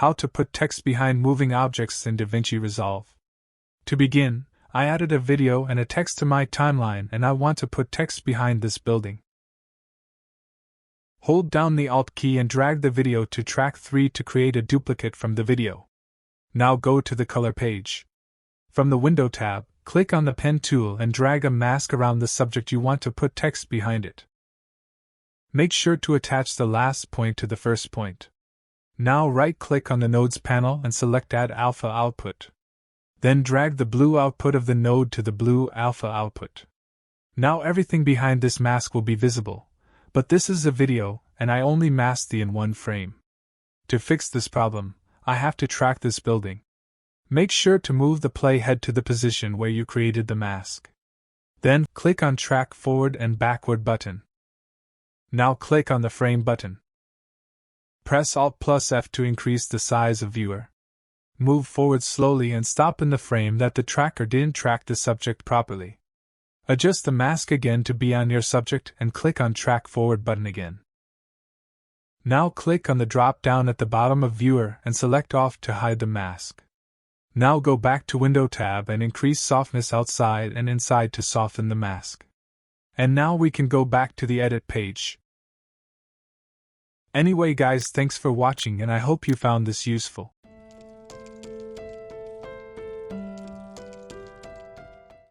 How to put text behind moving objects in Davinci Resolve. To begin, I added a video and a text to my timeline and I want to put text behind this building. Hold down the Alt key and drag the video to track 3 to create a duplicate from the video. Now go to the color page. From the Window tab, click on the pen tool and drag a mask around the subject you want to put text behind it. Make sure to attach the last point to the first point. Now right-click on the Nodes panel and select Add Alpha Output. Then drag the blue output of the node to the blue alpha output. Now everything behind this mask will be visible, but this is a video, and I only masked the in one frame. To fix this problem, I have to track this building. Make sure to move the playhead to the position where you created the mask. Then, click on Track Forward and Backward button. Now click on the Frame button. Press Alt plus F to increase the size of viewer. Move forward slowly and stop in the frame that the tracker didn't track the subject properly. Adjust the mask again to be on your subject and click on Track Forward button again. Now click on the drop down at the bottom of Viewer and select Off to hide the mask. Now go back to Window tab and increase softness outside and inside to soften the mask. And now we can go back to the Edit page. Anyway guys, thanks for watching and I hope you found this useful.